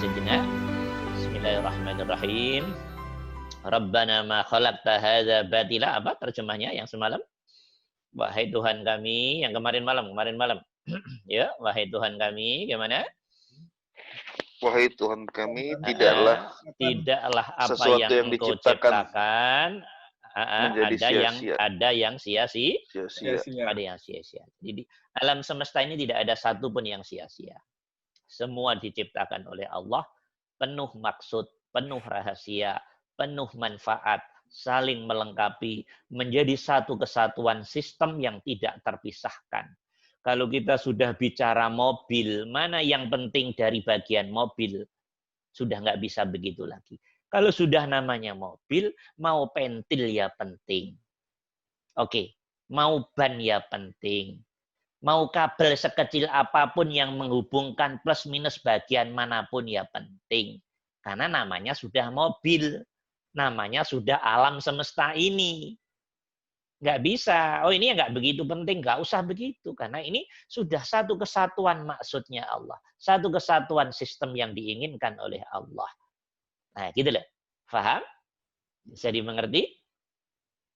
sejenak. Bismillahirrahmanirrahim. Rabbana ma khalaqta hadza batila. Apa terjemahnya yang semalam? Wahai Tuhan kami, yang kemarin malam. Ya, wahai Tuhan kami, gimana? Wahai Tuhan kami, tidaklah apa sesuatu yang Engkau ciptakan menjadi ada yang sia-sia. sia-sia. Jadi alam semesta ini tidak ada satupun yang sia-sia. Semua diciptakan oleh Allah, penuh maksud, penuh rahasia, penuh manfaat, saling melengkapi, menjadi satu kesatuan sistem yang tidak terpisahkan. Kalau kita sudah bicara mobil, mana yang penting dari bagian mobil? Sudah nggak bisa begitu lagi. Kalau sudah namanya mobil, mau pentil ya penting. Oke, mau ban ya penting. Mau kabel sekecil apapun yang menghubungkan plus minus bagian manapun ya penting. Karena namanya sudah mobil. Namanya sudah alam semesta ini. Nggak bisa. Oh ini nggak begitu penting. Nggak usah begitu. Karena ini sudah satu kesatuan maksudnya Allah. Satu kesatuan sistem yang diinginkan oleh Allah. Nah gitu loh. Faham? Bisa dimengerti?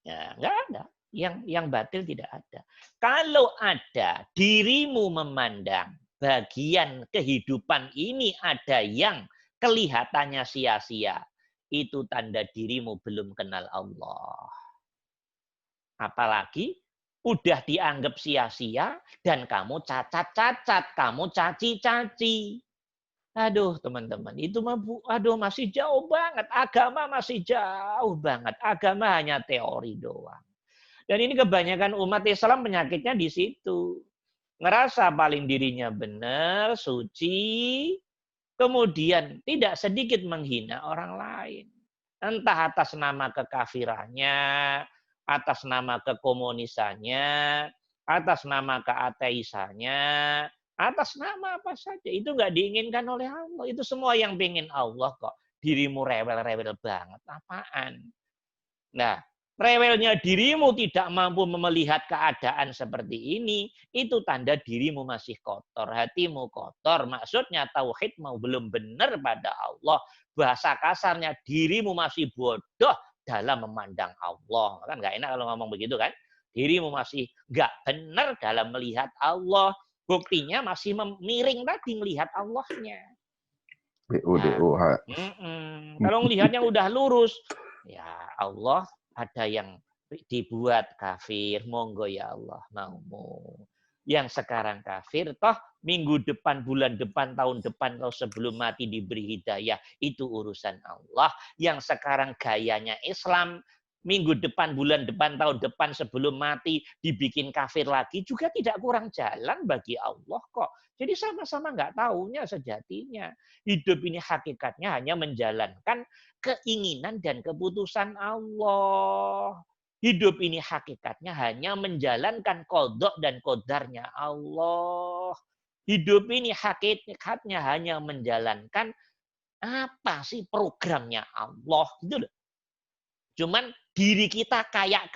Ya, nggak ada. Yang batil tidak ada. Kalau ada dirimu memandang bagian kehidupan ini ada yang kelihatannya sia-sia. Itu tanda dirimu belum kenal Allah. Apalagi udah dianggap sia-sia dan kamu cacat-cacat, kamu caci-caci. Aduh teman-teman, itu masih jauh banget. Agama masih jauh banget. Agama hanya teori doang. Dan ini kebanyakan umat Islam penyakitnya di situ. Ngerasa paling dirinya benar, suci, kemudian tidak sedikit menghina orang lain. Entah atas nama kekafirannya, atas nama kekomunisannya, atas nama keateisannya, atas nama apa saja. Itu nggak diinginkan oleh Allah. Itu semua yang pengen Allah kok. Dirimu rewel-rewel banget. Apaan? Nah, rewelnya dirimu tidak mampu melihat keadaan seperti ini, itu tanda dirimu masih kotor, hatimu kotor. Maksudnya tauhidmu belum benar pada Allah. Bahasa kasarnya dirimu masih bodoh dalam memandang Allah. Kan nggak enak kalau ngomong begitu kan? Dirimu masih nggak benar dalam melihat Allah. Buktinya masih miring tadi melihat Allahnya. Kalau melihatnya udah lurus, ya Allah ada yang dibuat kafir, monggo ya Allah maumu. Yang sekarang kafir, toh minggu depan, bulan depan, tahun depan, kalau sebelum mati diberi hidayah, itu urusan Allah. Yang sekarang gayanya Islam, minggu depan, bulan depan, tahun depan, sebelum mati dibikin kafir lagi, juga tidak kurang jalan bagi Allah kok. Jadi sama-sama nggak tahunya sejatinya. Hidup ini hakikatnya hanya menjalankan keinginan dan keputusan Allah. Hidup ini hakikatnya hanya menjalankan qadha dan qadarnya Allah. Hidup ini hakikatnya hanya menjalankan apa sih programnya Allah gitu loh. Cuman diri kita kayak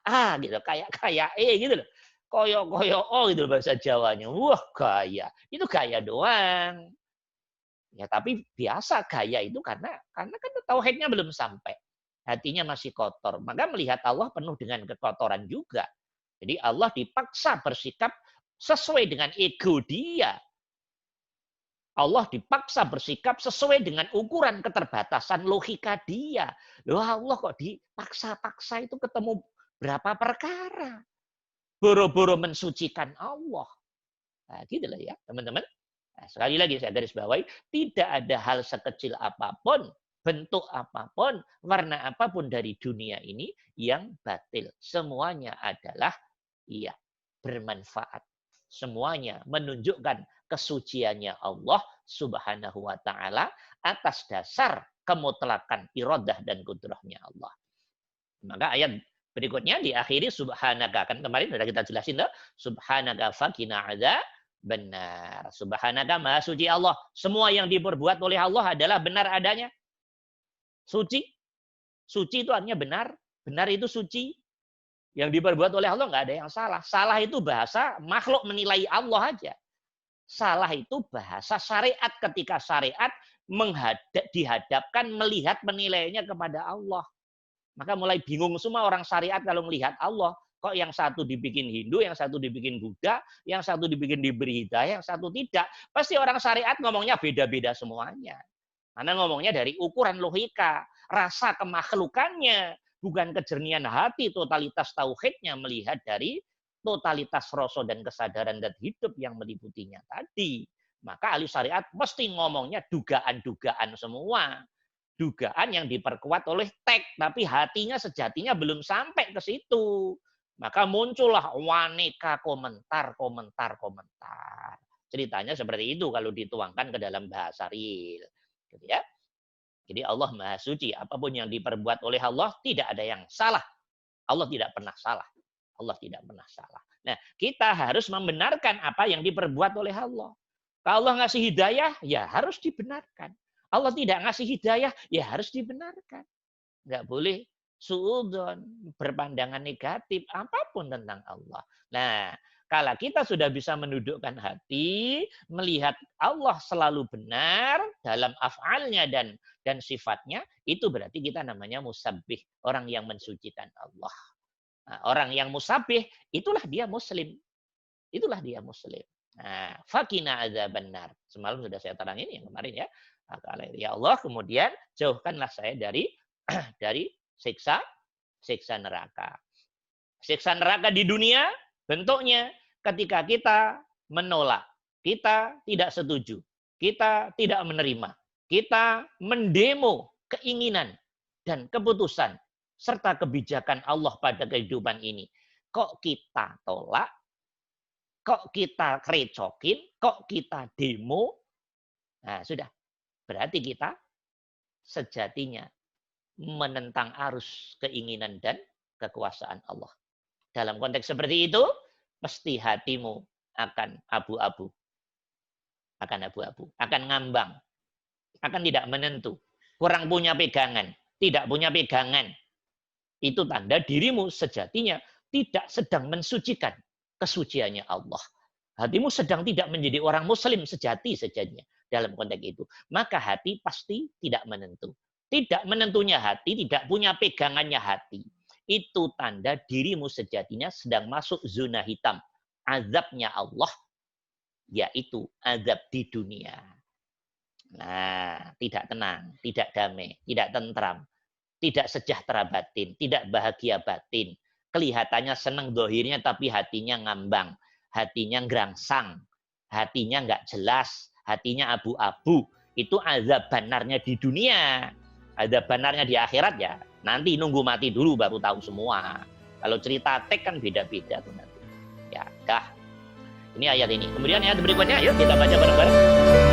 A gitu, kayak E gitu loh. Koyok O gitu loh bahasa Jawanya. Wah, gaya. Itu gaya doang. Ya tapi biasa gaya itu karena kan tauhidnya belum sampai. Hatinya masih kotor. Maka melihat Allah penuh dengan kekotoran juga. Jadi Allah dipaksa bersikap sesuai dengan ego dia. Allah dipaksa bersikap sesuai dengan ukuran keterbatasan logika dia. Loh Allah kok dipaksa-paksa itu ketemu berapa perkara. Boro-boro mensucikan Allah. Nah, gitu lah ya teman-teman. Nah, sekali lagi saya garis bawahi, tidak ada hal sekecil apapun, bentuk apapun, warna apapun dari dunia ini yang batil. Semuanya adalah bermanfaat. Semuanya menunjukkan kesuciannya Allah Subhanahu wa taala atas dasar kemutlakan iradah dan kudrahnya Allah. Maka ayat berikutnya diakhiri subhanaka, kan kemarin sudah kita jelasin tuh, subhanaka faqina adzab benar. Subhanaka maha suci Allah. Semua yang diperbuat oleh Allah adalah benar adanya. Suci. Suci itu artinya benar. Benar itu suci. Yang diperbuat oleh Allah nggak ada yang salah. Salah itu bahasa makhluk menilai Allah aja. Salah itu bahasa syariat ketika syariat dihadapkan melihat menilainya kepada Allah. Maka mulai bingung semua orang syariat kalau melihat Allah. Kok yang satu dibikin Hindu, yang satu dibikin Buddha, yang satu dibikin diberi hidayah, yang satu tidak. Pasti orang syariat ngomongnya beda-beda semuanya. Karena ngomongnya dari ukuran logika, rasa kemakhlukannya, bukan kejernihan hati, totalitas tauhidnya melihat dari totalitas rasa dan kesadaran dan hidup yang meliputinya tadi. Maka ahli syariat mesti ngomongnya dugaan-dugaan semua. Dugaan yang diperkuat oleh teks, tapi hatinya sejatinya belum sampai ke situ. Maka muncullah waneka komentar. Ceritanya seperti itu kalau dituangkan ke dalam bahasa real. Gitu ya. Jadi Allah Maha Suci. Apapun yang diperbuat oleh Allah, tidak ada yang salah. Allah tidak pernah salah. Allah tidak pernah salah. Nah, kita harus membenarkan apa yang diperbuat oleh Allah. Kalau Allah ngasih hidayah, ya harus dibenarkan. Allah tidak ngasih hidayah, ya harus dibenarkan. Nggak boleh suudzon, berpandangan negatif, apapun tentang Allah. Nah, kalau kita sudah bisa menundukkan hati, melihat Allah selalu benar dalam af'alnya dan sifatnya, itu berarti kita namanya musabbih, orang yang mensucikan Allah. Nah, orang yang musabbih, itulah dia muslim. Itulah dia muslim. Nah, fakina adzaban nar. Semalam sudah saya terangin yang kemarin ya. Ya Allah, kemudian jauhkanlah saya dari siksa neraka. Siksa neraka di dunia bentuknya ketika kita menolak, kita tidak setuju, kita tidak menerima, kita mendemo keinginan dan keputusan serta kebijakan Allah pada kehidupan ini. Kok kita tolak, kok kita recokin, kok kita demo. Nah, sudah. Berarti kita sejatinya menentang arus keinginan dan kekuasaan Allah. Dalam konteks seperti itu, pasti hatimu akan abu-abu. Akan ngambang. Akan tidak menentu. Kurang punya pegangan. Tidak punya pegangan. Itu tanda dirimu sejatinya tidak sedang mensucikan kesuciannya Allah. Hatimu sedang tidak menjadi orang muslim sejatinya dalam konteks itu. Maka hati pasti tidak menentu. Tidak menentunya hati, tidak punya pegangannya hati. Itu tanda dirimu sejatinya sedang masuk zona hitam. Azabnya Allah, yaitu azab di dunia. Nah, tidak tenang, tidak damai, tidak tentram, tidak sejahtera batin, tidak bahagia batin. Kelihatannya senang dohirnya, tapi hatinya ngambang, hatinya gerangsang, hatinya nggak jelas, hatinya abu-abu. Itu azab benarnya di dunia. Ada benarnya di akhirat ya. Nanti nunggu mati dulu baru tahu semua. Kalau cerita tek kan beda-beda tuh nanti. Ya, dah. Ini ayat ini. Kemudian ayat berikutnya, yuk kita baca bareng-bareng.